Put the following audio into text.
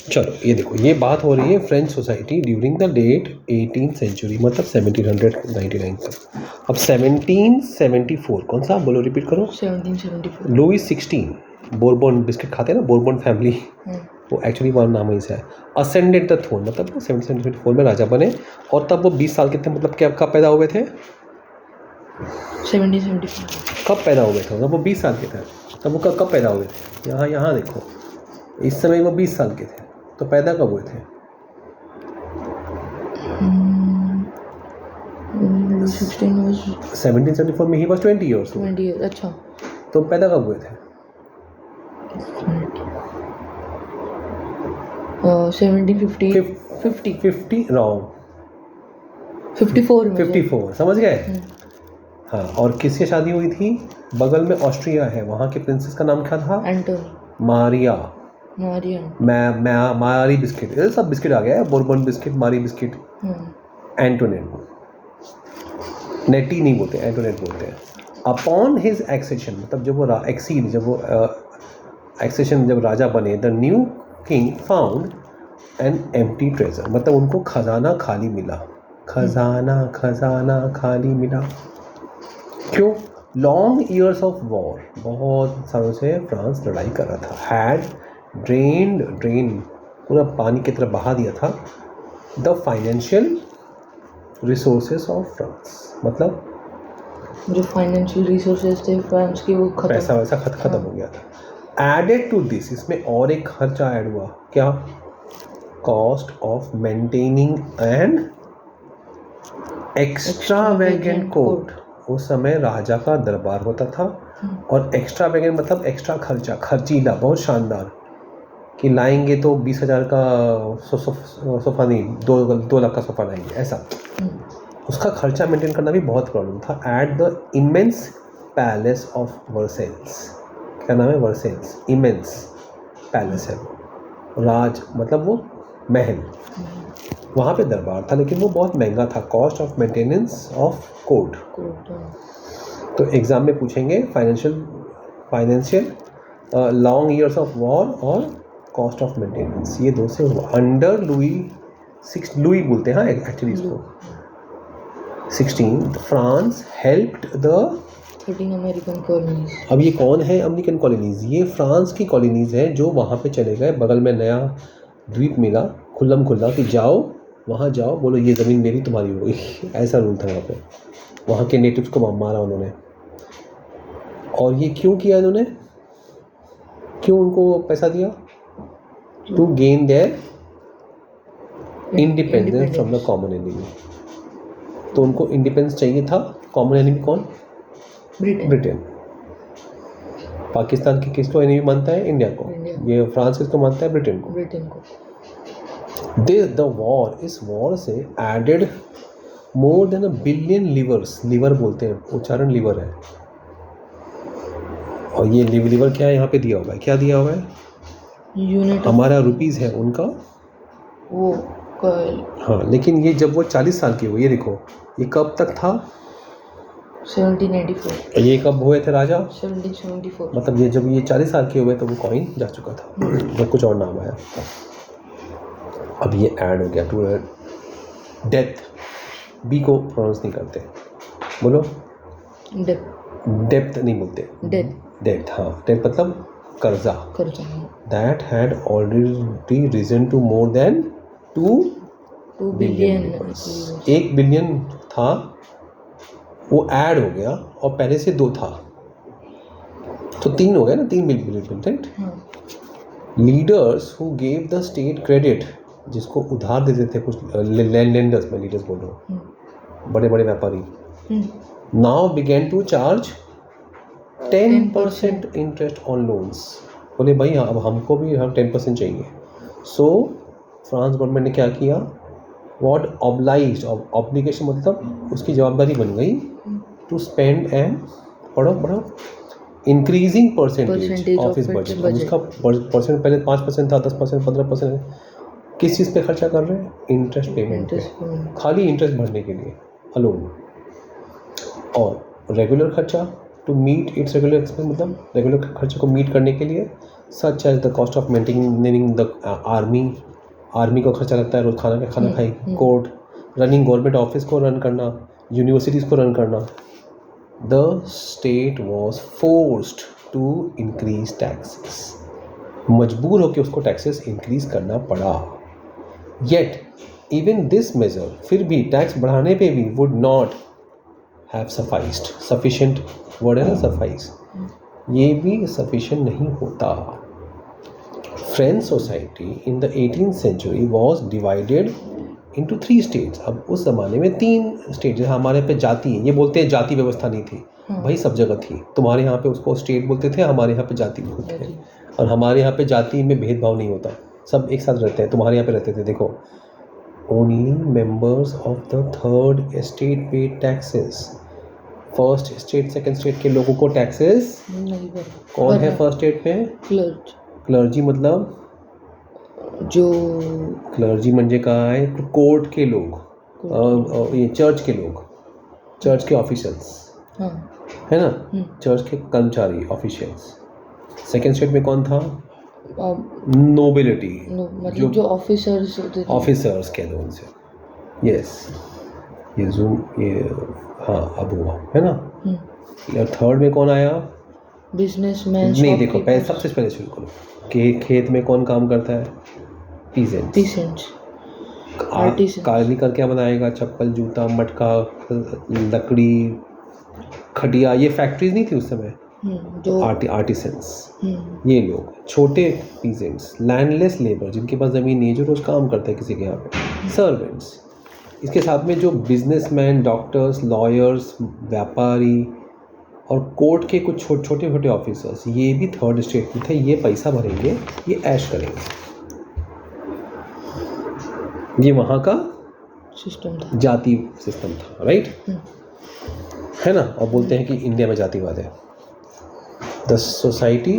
चलो ये देखो, ये बात हो रही है French society during the date 18th century, मतलब 1799 तक। अब 1774 कौन सा, बोलो रिपीट करो। 1774 लुई 16 बोरबोन बिस्किट खाते हैं ना, बोरबोन फैमिली, वो एक्चुअली वो नाम ही से है। असेंडेड द थ्रोन, मतलब 1774 में राजा बने, और तब वो 20 साल के थे, मतलब क्या कब पैदा हुए थे, 1774 कब पैदा हुए थे, मतलब वो 20 साल के थे, तब वो कब पैदा हुए थे, यहाँ देखो, इस समय वो 20 साल के थे, तो पैदा कब हुए थे? 1774 में ही was 20 years old। 20 years, अच्छा। तो पैदा कब हुए थे? 1750 रॉन्ग, 54 में 54 समझ गए। हाँ, और किससे शादी हुई थी? बगल में ऑस्ट्रिया है, वहाँ के प्रिंसेस का नाम क्या था? एंटोनी मारिया। मारिया मारी बिस्किट, ये सब बिस्किट आ गया है, बोरबन बिस्किट, मारी बिस्किट। एंटोनेट, नेटी नहीं बोलते, एंटोनेट बोलते हैं। अपॉन हिज एक्सेशन, मतलब जब वो एक्सीड, जब वो एक्सेशन, जब राजा बने, the new king found an empty treasure, मतलब उनको खजाना खाली मिला, खजाना खाली मिला। क्यों? लॉन्ग ईयर्स ऑफ वॉर, बहुत सालों से फ्रांस लड़ाई कर रहा था। हैड ड्रेन पूरा पानी की तरह बहा दिया था the financial resources of France, मतलब जो फाइनेंशियल रिसोर्सेज थे फ्रांस के, वो खत्म, पैसा वैसा खत्म हो गया था। एडेड टू दिस, इसमें और एक खर्चा ऐड हुआ, क्या? Cost of maintaining and extravagant court. उस समय राजा का दरबार होता था, और एक्स्ट्रावेगेंट मतलब एक्स्ट्रा खर्चा, खर्चीला, बहुत शानदार, कि लाएंगे तो 20,000 का सोफा नहीं, 2 लाख का सोफा लाएंगे, ऐसा। उसका खर्चा मेंटेन करना भी बहुत प्रॉब्लम था। At the immense palace of Versailles, क्या नाम है? वर्सेल्स, इमेंस पैलेस है, राज मतलब वो महल, वहाँ पे दरबार था, लेकिन वो बहुत महंगा था। Cost of maintenance of court, तो एग्जाम में पूछेंगे financial long years of war और कॉस्ट ऑफ मेंटेनेंस, ये दो से हुआ। अंडर लुई बोलते हैं हाँ एक्चुअली इसको, 16 France helped the 13 American colonies. अब ये कौन है अमेरिकन कॉलोनीज? ये फ्रांस की कॉलोनीज हैं जो वहाँ पे चले गए। बगल में नया द्वीप मिला खुल्लम खुल्ला कि जाओ वहाँ जाओ, बोलो ये ज़मीन मेरी तुम्हारी हो गई, ऐसा रूल था वहाँ पे। वहाँ के नेटिव्स को मारा उन्होंने। और ये क्यों किया इन्होंने, क्यों उनको पैसा दिया? To gain their independence from the common enemy. तो उनको इंडिपेंडेंस चाहिए था। कॉमन एनिमी कौन? ब्रिटेन। पाकिस्तान की किसको एनिमी मानता है? इंडिया को। ये फ्रांस किसको मानता है? ब्रिटेन को। द वॉर, इस वॉर से added more than 1 billion livres, livre बोलते हैं, उच्चारण लिवर है। और ये लिवर क्या है यहाँ पे दिया हुआ है? क्या दिया हुआ है? यूनिट हमारा रुपीस है, उनका वो हाँ। लेकिन ये जब वो 40 साल के हुए, ये देखो ये कब तक था? 1794। ये कब हुए थे राजा? 1774। मतलब ये जब ये 40 साल के हुए तो वो कॉइन जा चुका था, जब कुछ और नाम आया। अब ये ऐड हो गया टू डेथ, बी को प्रोनाउंस नहीं करते, बोलो डेप्थ नहीं बोलते, डेथ हाँ, डेथ मतलब कर्जा। That had already risen to more than 2 billion. 1 billion था, वो ऐड हो गया, और पहले से 2 था तो 3 हो गया ना, 3 billion, right. Leaders who gave the state credit, जिसको उधार देते थे कुछ लेंडर्स, मैं लीडर्स बोल रहा हूँ, बड़े बड़े व्यापारी, now began to charge 10% interest on loans. बोले भाई अब हमको भी 10% चाहिए। सो फ्रांस गवर्नमेंट ने क्या किया? वॉट ऑब्लाइज्ड, ऑब्लिगेशन मतलब उसकी जवाबदारी बन गई, टू स्पेंड एंड पढ़ो increasing percentage of his budget. उसका परसेंट पहले 5% था, 10%, 15%। किस चीज़ पे खर्चा कर रहे हैं? इंटरेस्ट पेमेंट पे, खाली इंटरेस्ट भरने के लिए अलोन। और रेगुलर खर्चा, to meet its regular expense, मतलब रेगुलर खर्चे को मीट करने के लिए such as the cost of maintaining the army को खर्चा लगता है, रोज खाना खाई, कोर्ट, रनिंग गवर्नमेंट ऑफिस को रन करना, यूनिवर्सिटीज़ को रन करना. The state was forced to increase taxes. मजबूर होकर उसको टैक्सेस इंक्रीज करना पड़ा. येट इवन दिस मेजर, फिर भी टैक्स बढ़ाने पे भी would not have sufficed. Sufficient word है ना, सफाइस, ये भी सफिशिएंट नहीं होता. French society in the 18th century was divided into 3 states. अब उस ज़माने में 3 स्टेट, जैसे हमारे पे जाति, ये बोलते हैं जाति व्यवस्था नहीं थी, भाई सब जगह थी. तुम्हारे यहाँ पे उसको स्टेट बोलते थे, हमारे यहाँ पे जाति बोलते हैं. और हमारे यहाँ पे जाति में भेदभाव नहीं होता, सब एक साथ रहते हैं. तुम्हारे यहाँ पे रहते थे, देखो, only members of the third estate paid taxes. First state second state के लोगों को टैक्सेस नहीं भरा. कौन है फर्स्ट स्टेट में? क्लर्जी. मतलब जो क्लर्जी म्हणजे काय? कोर्ट के लोग, ये चर्च के लोग, चर्च के ऑफिशियल्स, हाँ, है ना, चर्च के कर्मचारी, ऑफिशियल्स. सेकंड स्टेट में कौन था? नोबिलिटी, मतलब जो ऑफिसर्स होते थे. ऑफिसर्स कह दो उनसे. यस, ये जूम, ये हाँ अब हुआ है ना. और थर्ड में कौन आया? बिजनेसमैन. नहीं, देखो पहले सबसे पहले शुरू करो कि खेत में कौन काम करता है? पीसेंट्स. कारीगर क्या बनाएगा? चप्पल, जूता, मटका, लकड़ी, खटिया. ये फैक्ट्रीज नहीं थी उस समय. जो आर्टिसंस, ये लोग छोटे पीसेंट्स, लैंडलेस लेबर, जिनके पास ज़मीन नहीं है, जो रोज़ काम करते हैं किसी के यहाँ पे, सर्वेंट्स. इसके साथ में जो बिजनेसमैन, डॉक्टर्स, लॉयर्स, व्यापारी और कोर्ट के कुछ छोटे छोटे ऑफिसर्स, ये भी थर्ड स्टेट में थे. ये पैसा भरेंगे, ये ऐश करेंगे. ये वहाँ का सिस्टम था, जाति सिस्टम था, राइट, है ना. और बोलते हैं कि इंडिया में जातिवाद है. The society